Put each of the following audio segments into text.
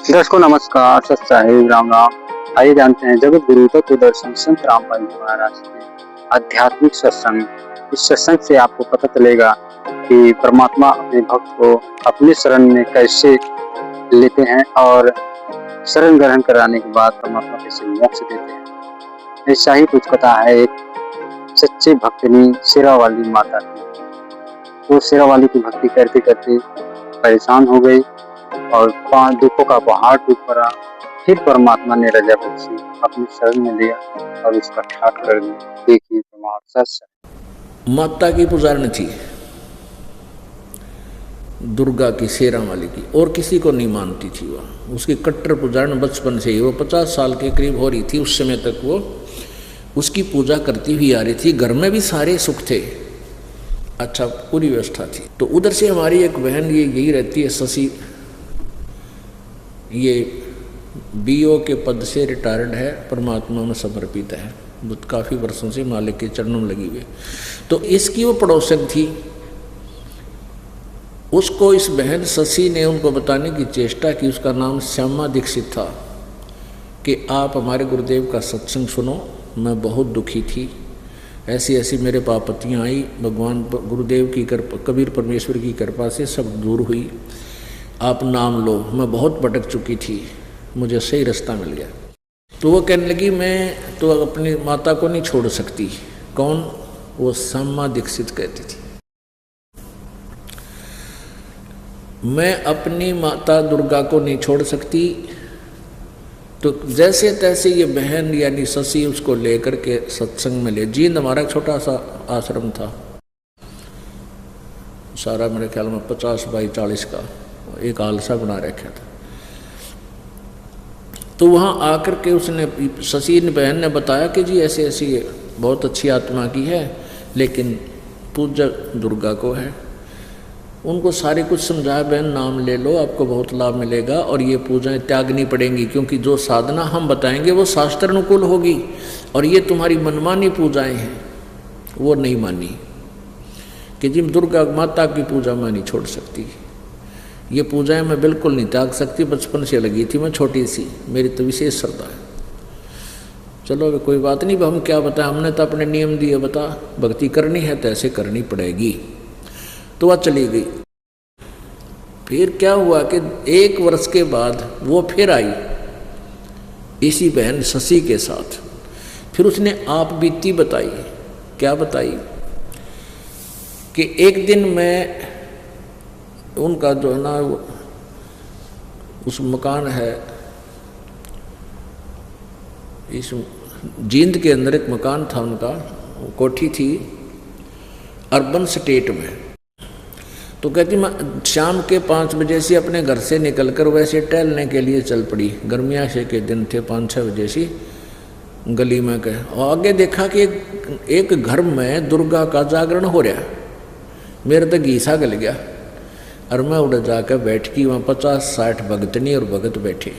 दर्शकों नमस्कार, सत साहिब, राम राम। आइए जानते हैं जगत गुरु तत्व दर्शन संत रामपाल जी महाराज के आध्यात्मिक सत्संग। इस सत्संग से आपको पता चलेगा कि परमात्मा अपने भक्त को अपने शरण में कैसे लेते हैं और शरण ग्रहण कराने के बाद परमात्मा कैसे मोक्ष देते हैं। ऐसा ही कुछ कथा है एक सच्चे भक्तनी शेरावाली माता की। वो शेरावाली की भक्ति करते करते परेशान हो गई और 5 दुखों का पहाड़ टूट पड़ा। फिर परमात्मा ने रजा बख्शी, अपनी शरण में लिया और उसका ठाट कर दिया। देखिए परमात्मा माता की पुजारन थी, दुर्गा की, शेरावाली की, और किसी को नहीं मानती थी। वह उसकी कट्टर पुजारन बचपन से ही। वो 50 साल के करीब हो रही थी उस समय तक वो उसकी पूजा करती हुई आ रही थी। घर में भी सारे सुख थे, अच्छा पूरी व्यवस्था थी। तो उधर से हमारी एक बहन ये यही रहती है, शशि, ये बीओ के पद से रिटायर्ड है, परमात्मा में समर्पित है, काफ़ी वर्षों से मालिक के चरणों में लगी हुई। तो इसकी वो पड़ोसन थी। उसको इस बहन शशि ने उनको बताने की चेष्टा की, उसका नाम श्यामा दीक्षित था, कि आप हमारे गुरुदेव का सत्संग सुनो। मैं बहुत दुखी थी, ऐसी ऐसी मेरे पापतियाँ आई, भगवान गुरुदेव की कृपा, कबीर परमेश्वर की कृपा से सब दूर हुई। आप नाम लो, मैं बहुत भटक चुकी थी, मुझे सही रास्ता मिल गया। तो वो कहने लगी मैं तो अपनी माता को नहीं छोड़ सकती। कौन? वो श्यामा दीक्षित कहती थी, मैं अपनी माता दुर्गा को नहीं छोड़ सकती। तो जैसे तैसे ये बहन यानी शशि उसको लेकर के सत्संग में ले। जींद हमारा छोटा सा आश्रम था, सारा मेरे ख्याल में 50 बाई 40 का एक आलसा बना रखा था। तो वहाँ आकर के उसने, शशि बहन ने बताया कि जी ऐसे ऐसी बहुत अच्छी आत्मा की है, लेकिन पूजा दुर्गा को है। उनको सारे कुछ समझाया, बहन नाम ले लो, आपको बहुत लाभ मिलेगा और ये पूजाएं त्यागनी पड़ेंगी, क्योंकि जो साधना हम बताएंगे वो शास्त्र अनुकूल होगी, और ये तुम्हारी मनमानी पूजाएं हैं वो नहीं मानी कि जी दुर्गा माता की पूजा मैं नहीं छोड़ सकती, ये पूजाएं मैं बिल्कुल नहीं त्याग सकती। बचपन से लगी थी मैं, छोटी सी, मेरी तो विशेष श्रद्धा है। चलो अभी कोई बात नहीं, हम क्या बताएं, हमने तो अपने नियम दिए, बता भक्ति करनी है तो ऐसे करनी पड़ेगी। तो वह चली गई। फिर क्या हुआ कि 1 वर्ष के बाद वो फिर आई इसी बहन शशि के साथ। फिर उसने आप बीती बताई। क्या बताई कि एक दिन मैं उनका जो है ना, उस मकान है, इस जींद के अंदर एक मकान था उनका, कोठी थी अर्बन स्टेट में। तो कहती मैं शाम के 5 बजे से अपने घर से निकलकर वैसे टहलने के लिए चल पड़ी। गर्मिया से के दिन थे, 5-6 बजे से गली में गए और आगे देखा कि एक घर में दुर्गा का जागरण हो रहा। मेरे तो घीसा गल गया और मैं उड़ जाकर बैठ गई। वहाँ 50-60 भगतनी और भगत बैठे।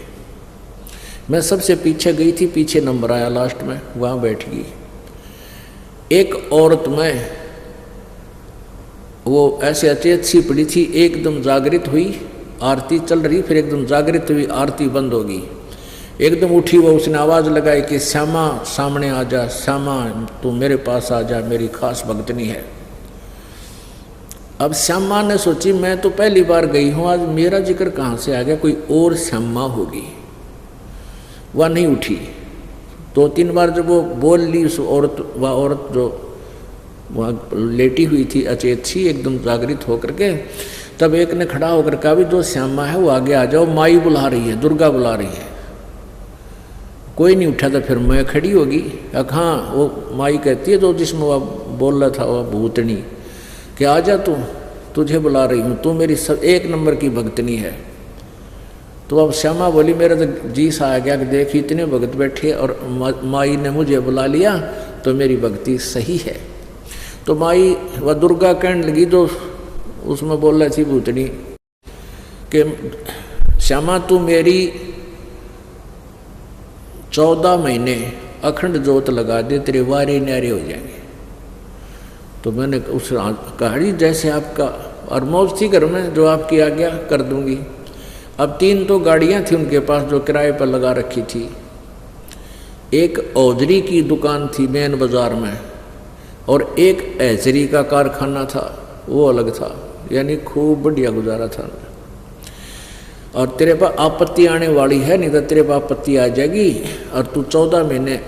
मैं सबसे पीछे गई थी, पीछे नंबर आया लास्ट में, वहाँ बैठ गई। एक औरत में वो ऐसे अचेत सी पड़ी थी, एकदम जागृत हुई, आरती चल रही, फिर एकदम जागृत हुई, आरती बंद हो गई। एकदम उठी वो, उसने आवाज़ लगाई कि श्यामा सामने आ जा, श्यामा तू मेरे पास आ जा, मेरी खास भगतनी है। अब श्यामा ने सोची मैं तो पहली बार गई हूँ, आज मेरा जिक्र कहाँ से आ गया, कोई और श्यामा होगी। वह नहीं उठी। 2-3 बार जब वो बोल ली उस औरत, वह औरत जो वहाँ लेटी हुई थी अचेत सी, एकदम जागृत होकर के, तब एक ने खड़ा होकर कहा भी जो श्यामा है वो आगे आ जाओ, माई बुला रही है, दुर्गा बुला रही है। कोई नहीं उठा। तो फिर मैं खड़ी होगी। हाँ, वो माई कहती है जो जिसमें वह बोल रहा था, वह भूतनी, कि आ जा तू, तुझे बुला रही हूँ, तू मेरी 1 नंबर की भगतनी है। तो अब श्यामा बोली मेरा तो जी सा आ गया कि देख इतने भगत बैठे और माई ने मुझे बुला लिया, तो मेरी भक्ति सही है। तो माई वह दुर्गा कहने लगी, जो उसमें बोल रही थी भूतनी, कि श्यामा तू मेरी 14 महीने अखंड जोत लगा दे, तेरे वारे न्यारे हो जाएंगे। तो मैंने उस कहा जैसे आपका, और मौज थी घर में, जो आपकी आज्ञा कर दूंगी। अब 3 तो गाड़ियां थी उनके पास जो किराए पर लगा रखी थी। एक औजरी की दुकान थी मेन बाजार में, और एक ऐचरी का कारखाना था, वो अलग था। यानी खूब बढ़िया गुजारा था। और तेरे पर आपत्ति आने वाली है, नहीं तो तेरे पर आपत्ति आ जाएगी और तू 14 महीने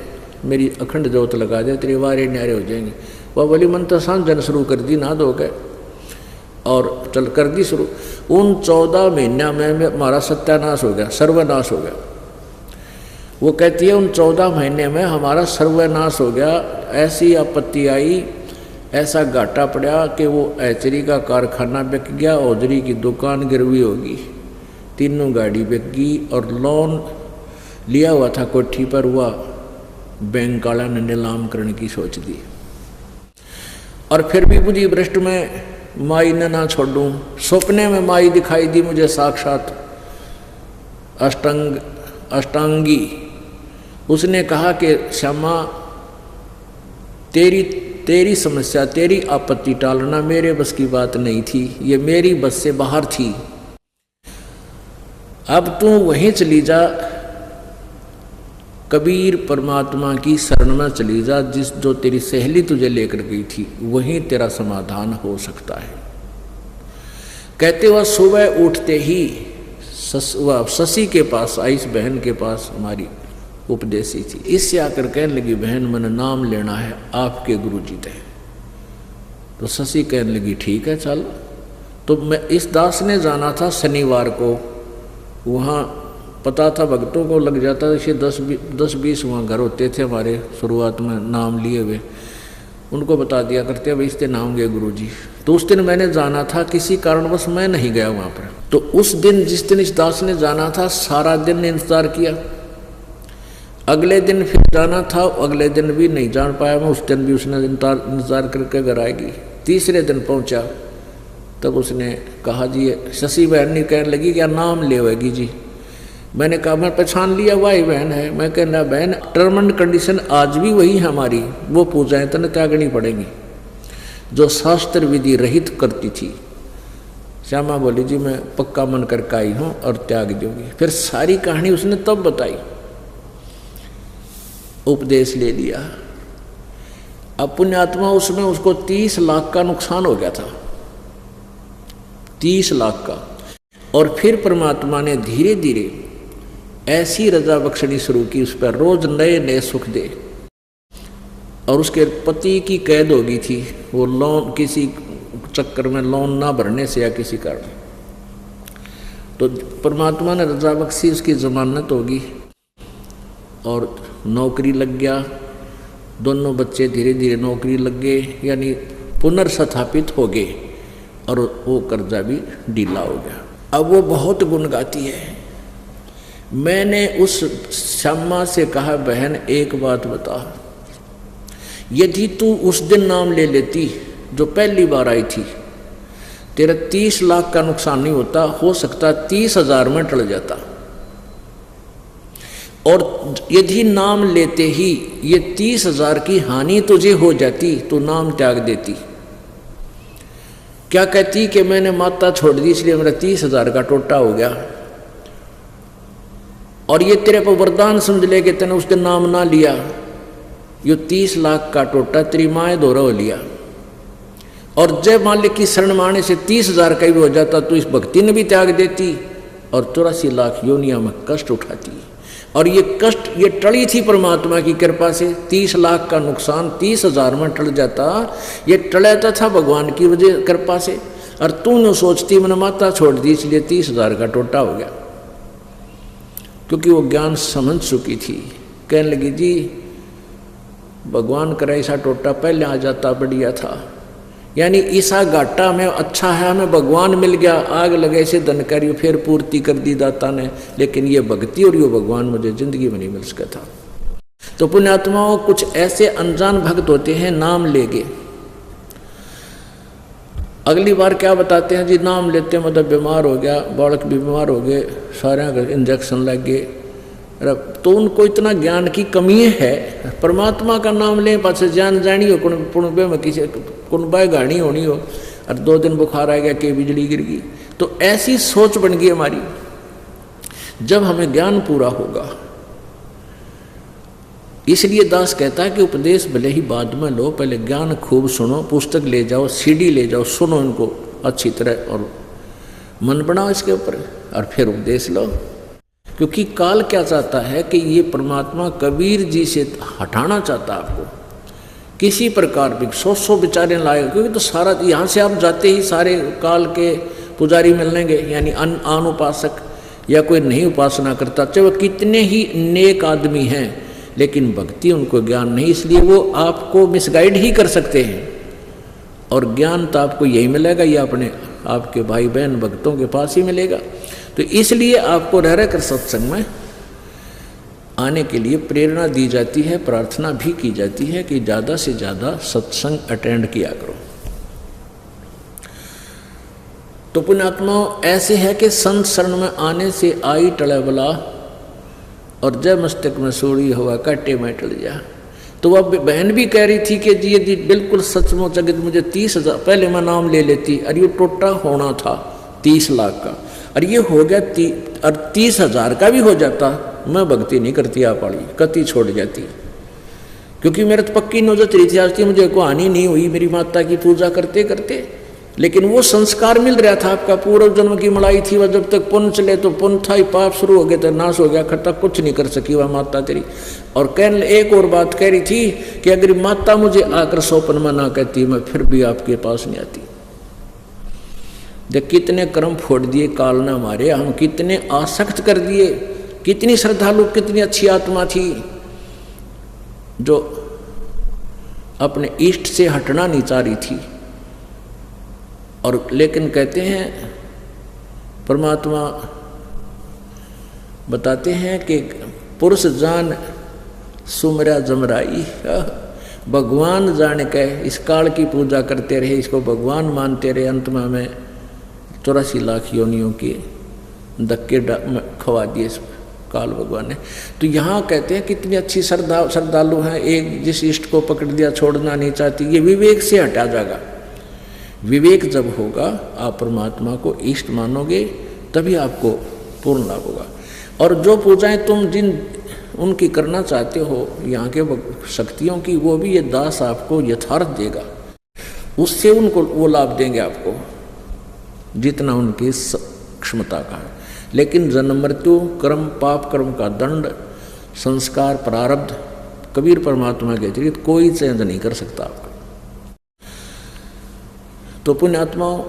मेरी अखंड जोत लगा दे, तेरे वारे न्यारे हो जाएंगे। वह बोली मन तो सांझन शुरू कर दी ना दो गए, और चल कर दी शुरू। उन 14 महीना में हमारा सत्यानाश हो गया, सर्वनाश हो गया। वो कहती है उन 14 महीने में हमारा सर्वनाश हो गया। ऐसी आपत्ति आई, ऐसा घाटा पड़ा कि वो ऐचरी का कारखाना बिक गया, औजरी की दुकान गिरवी होगी, 3 गाड़ी बिक गई, और लोन लिया हुआ था कोठी पर, हुआ बैंक वाला ने नीलाम करने की सोच दी। और फिर भी बुद्धि भ्रष्ट में माई ने ना छोड़ूं। सपने में माई दिखाई दी मुझे साक्षात अष्टांगी। उसने कहा कि श्यामा तेरी समस्या, तेरी आपत्ति टालना मेरे बस की बात नहीं थी, ये मेरी बस से बाहर थी। अब तू वहीं चली जा, कबीर परमात्मा की शरण में चली जा, जो तेरी सहेली तुझे लेकर गई थी, वहीं तेरा समाधान हो सकता है। कहते हुआ सुबह उठते ही शशि के पास आई, इस बहन के पास हमारी उपदेशी थी। इससे आकर कहने लगी, बहन मैंने नाम लेना है आपके गुरुजी थे। तो शशि कहने लगी ठीक है चल। तो मैं इस दास ने जाना था शनिवार को, वहाँ पता था भक्तों को लग जाता, जैसे 10-20 वहाँ घर होते थे हमारे शुरुआत में नाम लिए हुए, उनको बता दिया करते अब इसके नाम गए गुरुजी। तो उस दिन मैंने जाना था, किसी कारणवश मैं नहीं गया वहाँ पर। तो उस दिन जिस दिन इस दास ने जाना था, सारा दिन इंतजार किया। अगले दिन फिर जाना था, अगले दिन भी नहीं जान पाया मैं, उस दिन भी उसने इंतजार करके घर आएगी। तीसरे दिन पहुंचा, तब उसने कहा जी, शशि बहन ने कहने लगी क्या नाम लेवेगी जी। मैंने कहा मैं पहचान लिया वही बहन है। मैं कहना बहन टर्म एंड कंडीशन आज भी वही है हमारी, वो पूजाएं तो त्यागनी पड़ेगी जो शास्त्र विधि रहित करती थी। श्यामा बोली जी मैं पक्का मन करके आई हूँ और त्याग दूंगी। फिर सारी कहानी उसने तब बताई, उपदेश ले लिया। अब पुण्यात्मा उसमें उसको 30 लाख का नुकसान हो गया था, 30 लाख का। और फिर परमात्मा ने धीरे धीरे ऐसी रजा बख्शनी शुरू की उस पर, रोज नए नए सुख दे। और उसके पति की कैद हो गई थी, वो लोन किसी चक्कर में लोन ना भरने से या किसी कारण, तो परमात्मा ने रजा बख्शी, उसकी जमानत होगी और नौकरी लग गया। दोनों बच्चे धीरे धीरे नौकरी लग गए, यानी पुनर्स्थापित हो गए, और वो कर्जा भी ढीला हो गया। अब वो बहुत गुण गाती है। मैंने उस श्यामा से कहा बहन एक बात बता, यदि तू उस दिन नाम ले लेती जो पहली बार आई थी, तेरा 30 लाख का नुकसान नहीं होता, हो सकता 30,000 में टल जाता। और यदि नाम लेते ही ये 30,000 की हानि तुझे हो जाती तो नाम त्याग देती। क्या कहती कि मैंने माता छोड़ दी इसलिए मेरा 30,000 का टोटा हो गया, और ये तेरे पर वरदान समझ ले कि तेने उस दिन नाम ना लिया, ये 30 लाख का टोटा तेरी माए दोहरा हो लिया। और जय मालिक की शरण माने से 30,000 का भी हो जाता तो इस भक्ति ने भी त्याग देती और 84 लाख योनिया में कष्ट उठाती। और ये कष्ट ये टली थी परमात्मा की कृपा से। 30 लाख का नुकसान 30,000 में टल जाता, ये टलाता था भगवान की वजह कृपा से। और तू न सोचती मैंने माता छोड़ दी इसलिए 30,000 का टोटा हो गया, क्योंकि वो ज्ञान समझ चुकी थी। कहने लगी जी भगवान करे ऐसा टोटा पहले आ जाता बढ़िया था, यानी ईसा घाटा में अच्छा है हमें भगवान मिल गया, आग लगे से धन करी फिर पूर्ति कर दी दाता ने, लेकिन ये भक्ति और ये भगवान मुझे जिंदगी में नहीं मिल सका था। तो पुण्यात्माओं कुछ ऐसे अनजान भक्त होते हैं, नाम लेंगे, अगली बार क्या बताते हैं जी नाम लेते मतलब बीमार हो गया, बालक भी बीमार हो गए, सारे इंजेक्शन लग गए, तो उनको इतना ज्ञान की कमी है। परमात्मा का नाम लें पास जान जानी हो कुणबे में किसी कुनबाई गाड़ी होनी हो और 2 दिन बुखार आ गया कि बिजली गिर गई, तो ऐसी सोच बन गई हमारी जब हमें ज्ञान पूरा होगा। इसलिए दास कहता है कि उपदेश भले ही बाद में लो, पहले ज्ञान खूब सुनो, पुस्तक ले जाओ, सीडी ले जाओ, सुनो इनको अच्छी तरह और मन बनाओ इसके ऊपर, और फिर उपदेश लो। क्योंकि काल क्या चाहता है कि ये परमात्मा कबीर जी से हटाना चाहता है आपको किसी प्रकार भी। 100 विचारें लाएगा, क्योंकि तो सारा यहाँ से आप जाते ही सारे काल के पुजारी मिलेंगे, यानी अन उपासक या कोई नहीं उपासना करता, चाहे वह कितने ही नेक आदमी हैं, लेकिन भक्ति उनको ज्ञान नहीं, इसलिए वो आपको मिसगाइड ही कर सकते हैं। और ज्ञान तो आपको यही मिलेगा, या अपने आपके भाई बहन भक्तों के पास ही मिलेगा। तो इसलिए आपको रह कर सत्संग में आने के लिए प्रेरणा दी जाती है, प्रार्थना भी की जाती है कि ज़्यादा से ज़्यादा सत्संग अटेंड किया करो। तो पुण्यात्माओं ऐसे है कि संत शरण में आने से आई टले बला, और जब मस्तक में सोड़ी हुआ काटे में टल जा। तो वह बहन भी कह रही थी कि जी यदि बिल्कुल सचमुच अगर मुझे 30,000 पहले मैं नाम ले लेती, और ये टोटा होना था 30 लाख का, और ये हो गया 30,000 का भी हो जाता, मैं भक्ति नहीं करती आप वाली, कति छोड़ जाती। क्योंकि मेरे तो पक्की नौजत रही थी, आज तक मुझे को हानि नहीं हुई मेरी माता की पूजा करते करते, लेकिन वो संस्कार मिल रहा था, आपका पूर्व जन्म की मलाई थी, वह जब तक पुण्य चले तो पुण्य था ही, पाप शुरू हो गए तो नाश हो गया, खट्टा कुछ नहीं कर सकी वह माता तेरी। और कहने एक और बात कह रही थी कि अगर माता मुझे आकर सौपन में ना कहती, मैं फिर भी आपके पास नहीं आती। देख कितने कर्म फोड़ दिए काल ने हमारे, हम कितने आसक्त कर दिए, कितनी श्रद्धालु, कितनी अच्छी आत्मा थी जो अपने इष्ट से हटना नहीं चाह रही थी। और लेकिन कहते हैं परमात्मा बताते हैं कि पुरुष जान सुमरा जमराई, भगवान जान के इस काल की पूजा करते रहे, इसको भगवान मानते रहे, अंत में हमें 84 लाख योनियों के धक्के खवा दिए काल भगवान ने। तो यहाँ कहते हैं कितनी अच्छी श्रद्धालु हैं, एक जिस इष्ट को पकड़ दिया छोड़ना नहीं चाहती, ये विवेक से हटा जाएगा। विवेक जब होगा, आप परमात्मा को इष्ट मानोगे, तभी आपको पूर्ण लाभ होगा। और जो पूजाएं तुम जिन उनकी करना चाहते हो यहाँ के शक्तियों की, वो भी ये दास आपको यथार्थ देगा, उससे उनको वो लाभ देंगे आपको जितना उनकी क्षमता का है। लेकिन जन्म मृत्यु कर्म पाप कर्म का दंड संस्कार प्रारब्ध कबीर परमात्मा के अतिरिक्त कोई चेंज नहीं कर सकता आपका। तो पुण्यात्माओं,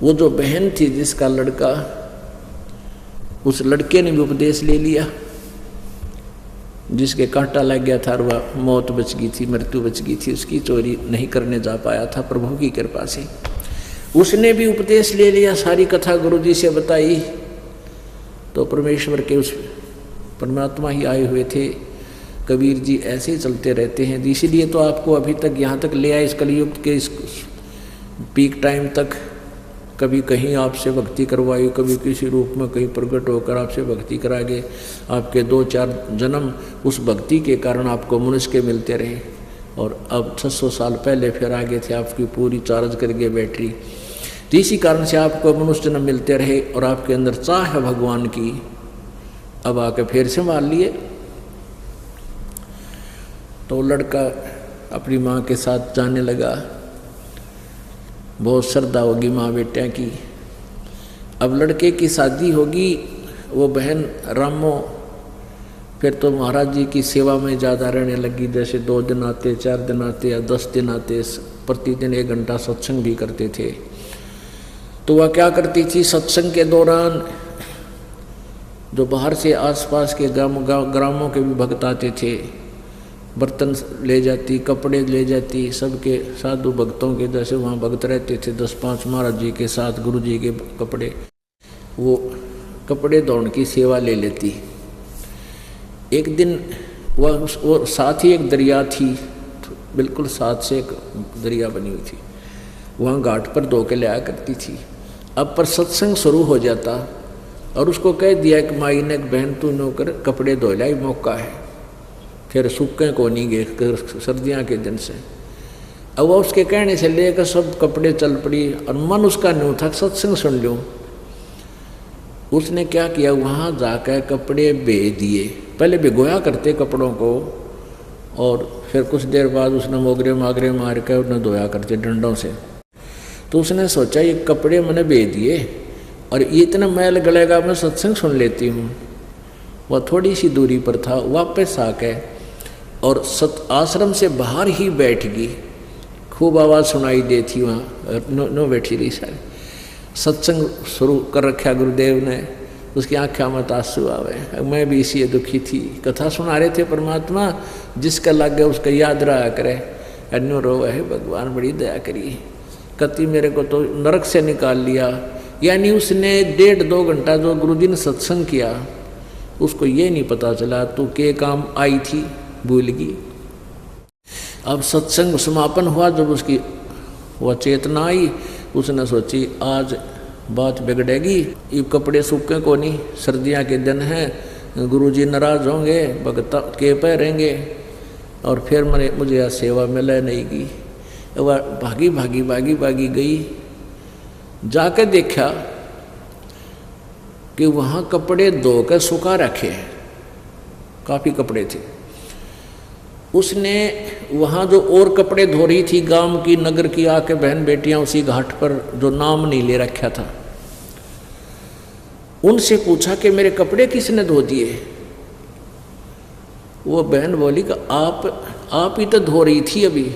वो जो बहन थी जिसका लड़का, उस लड़के ने भी उपदेश ले लिया, जिसके कांटा लग गया था और वह मौत बच गई थी, मृत्यु बच गई थी, उसकी चोरी नहीं करने जा पाया था प्रभु की कृपा से, उसने भी उपदेश ले लिया, सारी कथा गुरु जी से बताई। तो परमेश्वर के उस परमात्मा ही आए हुए थे, कबीर जी ऐसे ही चलते रहते हैं। इसीलिए तो आपको अभी तक यहाँ तक ले आए, इस कलयुग के इस पीक टाइम तक। कभी कहीं आपसे भक्ति करवाई, कभी किसी रूप में कहीं प्रकट होकर आपसे भक्ति करा गए। आपके 2-4 जन्म उस भक्ति के कारण आपको मनुष्य के मिलते रहे, और अब 600 साल पहले फिर आगे थे, आपकी पूरी चार्ज कर गए बैटरी। तो इसी कारण से आपको मनुष्य जन्म मिलते रहे, और आपके अंदर चाह है भगवान की, अब आके फिर से मान लिए। तो लड़का अपनी माँ के साथ जाने लगा, बहुत श्रद्धा होगी माँ बेटिया की। अब लड़के की शादी होगी, वो बहन रामो फिर तो महाराज जी की सेवा में ज़्यादा रहने लगी, जैसे 2 दिन आते, 4 दिन आते या 10 दिन आते, प्रतिदिन 1 घंटा सत्संग भी करते थे। तो वह क्या करती थी, सत्संग के दौरान जो बाहर से आसपास के ग्रामों के भी भक्त आते थे, बर्तन ले जाती, कपड़े ले जाती, सबके साधु भक्तों के जैसे वहाँ भक्त रहते थे 10-5 महाराज जी के साथ, गुरु जी के कपड़े, वो कपड़े धोने की सेवा ले लेती। एक दिन वो साथ ही एक दरिया थी, बिल्कुल साथ से एक दरिया बनी हुई थी, वहाँ घाट पर धो के ले आया करती थी। अब पर सत्संग शुरू हो जाता और उसको कह दिया कि माई ने बहन तू नौकर कपड़े धो लाई, मौका है, फिर सूखे को नहीं गए सर्दियाँ के दिन से। अब वह उसके कहने से लेकर सब कपड़े चल पड़ी, और मन उसका न्यू था सत्संग सुन लूँ। उसने क्या किया, वहाँ जाकर कपड़े बेच दिए। पहले भिगोया करते कपड़ों को, और फिर कुछ देर बाद उसने मोगरे मागरे मार कर उन्हें धोया करते डंडों से। तो उसने सोचा ये कपड़े मैंने बेच दिए और ये इतना मैल गलेगा, मैं सत्संग सुन लेती हूँ। वह थोड़ी सी दूरी पर था, वापस आके और आश्रम से बाहर ही बैठ गई। खूब आवाज़ सुनाई देती वहाँ, नो बैठी रही सारी। सत्संग शुरू कर रखा गुरुदेव ने, उसकी आँखें में आंसू आवे। मैं भी इसी दुखी थी। कथा सुना रहे थे परमात्मा, जिसका लग गया उसका याद रहा करे। अन्यो रो है भगवान बड़ी दया करी, कति मेरे को तो नरक से निकाल लिया। यानी उसने 1.5-2 घंटा जो गुरुजी ने सत्संग किया, उसको ये नहीं पता चला तू के काम आई थी, भूल गई। अब सत्संग समापन हुआ, जब उसकी वह चेतना आई, उसने सोची आज बात बिगड़ेगी। ये कपड़े सूखे को नहीं, सर्दियाँ के दिन हैं, गुरुजी नाराज होंगे, भगत के पहरेंगे और फिर मुझे यह सेवा मिले नहीं गई। वह भागी गई। जाकर देखा कि वहाँ कपड़े धोकर सुखा रखे, काफ़ी कपड़े थे। उसने वहाँ जो और कपड़े धो रही थी गांव की, नगर की आके बहन बेटियां उसी घाट पर, जो नाम नहीं ले रखा था, उनसे पूछा कि मेरे कपड़े किसने धो दिए। वो बहन बोली कि आप ही तो धो रही थी अभी।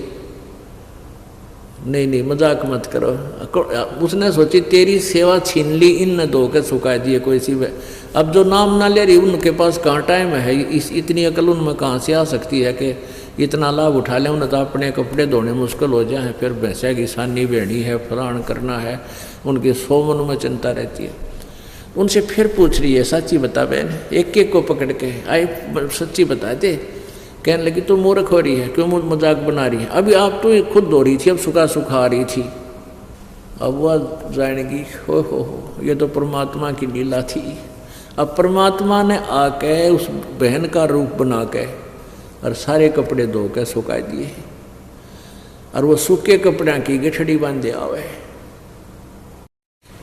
नहीं मजाक मत करो। उसने सोची तेरी सेवा छीन ली, इन ने धो के सुखा दिए कोई सी। अब जो नाम ना ले रही उनके पास कहाँ टाइम है, इतनी अकल उनमें कहाँ से आ सकती है कि इतना लाभ उठा लें। उन्हें तो अपने कपड़े धोने मुश्किल हो जाए, फिर भैंसा की सानी बेड़ी है, फलान करना है, उनके 100 मन में चिंता रहती है। उनसे फिर पूछ रही है, सच्ची बता बहन। एक को पकड़ के आई, सच्ची बता दे। कहने लगी तू मूर्ख हो रही है, क्यों मजाक बना रही है, अभी आप तो खुद धो रही थी, अब सुखा आ रही थी। अब वह जानेगी हो ये तो परमात्मा की लीला थी। अब परमात्मा ने आके उस बहन का रूप बना के और सारे कपड़े धो के सुखा दिए, और वो सूखे कपड़े की गठड़ी बांधे आवे।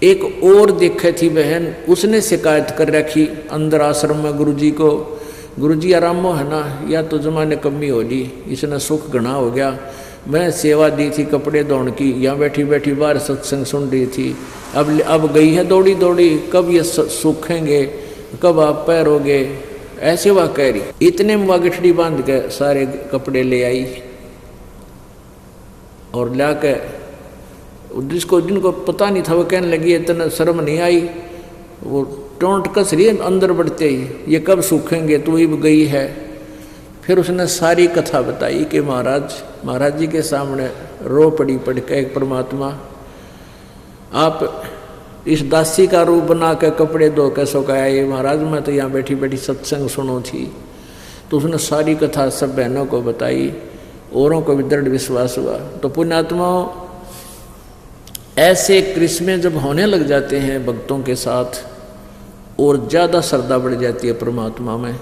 एक और देखे थी बहन, उसने शिकायत कर रखी अंदर आश्रम में गुरुजी को, गुरुजी आरामो है ना, या तो जमाने कमी हो ली, इसने सुख घना हो गया। मैं सेवा दी थी कपड़े धोने की, यहाँ बैठी बाहर सत्संग सुन रही थी, अब गई है दौड़ी, कब ये सूखेंगे, कब आप पैरोगे, ऐसे वह कह रही। इतने में वह गठड़ी बांध के सारे कपड़े ले आई और ला के जिनको पता नहीं था वो कहने लगी इतना शर्म नहीं आई, वो टोंट कस रही है अंदर बढ़ते ही, ये कब सूखेंगे, तू ही गई है। फिर उसने सारी कथा बताई कि महाराज जी के सामने रो पड़ी पड़ के, एक परमात्मा आप इस दासी का रूप बना के कपड़े धो के सुखाया, ये महाराज मैं तो यहाँ बैठी सत्संग सुनो थी। तो उसने सारी कथा सब बहनों को बताई, औरों को भी दृढ़ विश्वास हुआ। तो पुण्यात्माओं, ऐसे क्रिस्में जब होने लग जाते हैं भक्तों के साथ, और ज़्यादा श्रद्धा बढ़ जाती है परमात्मा में,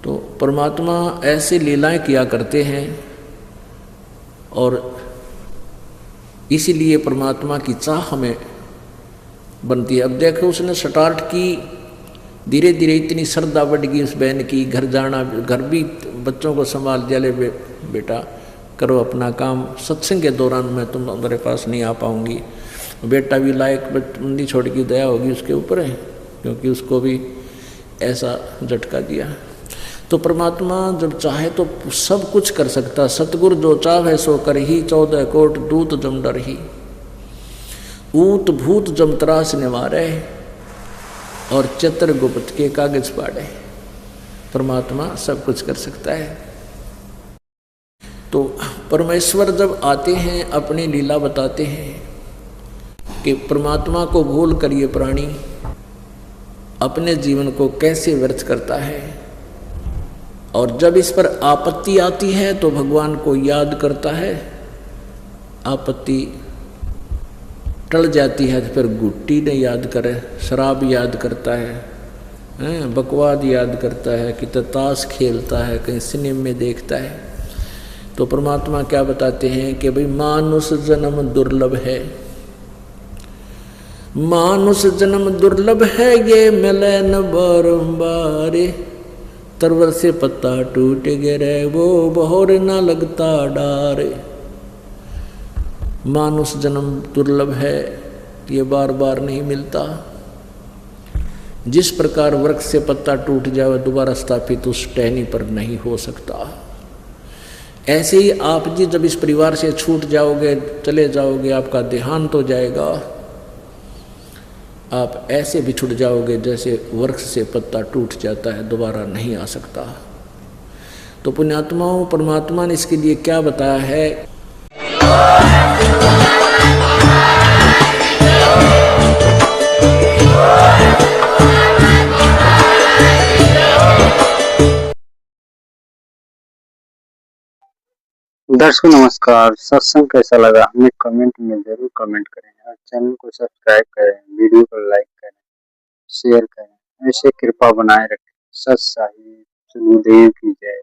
तो परमात्मा ऐसे लीलाएं किया करते हैं। और इसीलिए परमात्मा की चाह हमें बनती है। अब देखो उसने स्टार्ट की, धीरे धीरे इतनी श्रद्धा बढ़ गई उस बहन की, घर जाना, घर भी बच्चों को संभाल दिया, ले बेटा करो अपना काम, सत्संग के दौरान मैं तुम्हारे पास नहीं आ पाऊंगी। बेटा भी लायक बंदी छोड़ की दया होगी उसके ऊपर है, क्योंकि उसको भी ऐसा झटका दिया। तो परमात्मा जब चाहे तो सब कुछ कर सकता। सतगुरु जो चाहे सो कर ही, 14 कोट दूत जम डर ही। ऊत भूत जम त्रास निवारे, और चित्रगुप्त के कागज पाड़े। परमात्मा सब कुछ कर सकता है। तो परमेश्वर जब आते हैं अपनी लीला बताते हैं कि परमात्मा को भूल कर ये प्राणी अपने जीवन को कैसे व्यर्थ करता है, और जब इस पर आपत्ति आती है तो भगवान को याद करता है, आपत्ति टल जाती है तो फिर गुट्टी ने याद करे, शराब याद करता है, बकवाद याद करता है, कि ताश खेलता है, कहीं सिनेमा में देखता है। तो परमात्मा क्या बताते हैं कि भाई मानुष जन्म दुर्लभ है, मानुष जन्म दुर्लभ है ये मिले न बारंबार, तरवर से पत्ता टूट गिरे वो बहोर न लगता डार। मानुष जन्म दुर्लभ है, ये बार बार नहीं मिलता। जिस प्रकार वृक्ष से पत्ता टूट जाए दोबारा स्थापित उस टहनी पर नहीं हो सकता, ऐसे ही आप जी जब इस परिवार से छूट जाओगे, चले जाओगे, आपका देहांत हो जाएगा, आप ऐसे बिछुड़ जाओगे जैसे वृक्ष से पत्ता टूट जाता है, दोबारा नहीं आ सकता। तो पुण्यात्माओं, परमात्मा ने इसके लिए क्या बताया है? दर्शकों नमस्कार। सत्संग कैसा लगा हमें कमेंट में जरूर कमेंट करें और चैनल को सब्सक्राइब करें, वीडियो को लाइक करें, शेयर करें। ऐसे कृपा बनाए रखें। सत साहिब गुरुदेव की जय।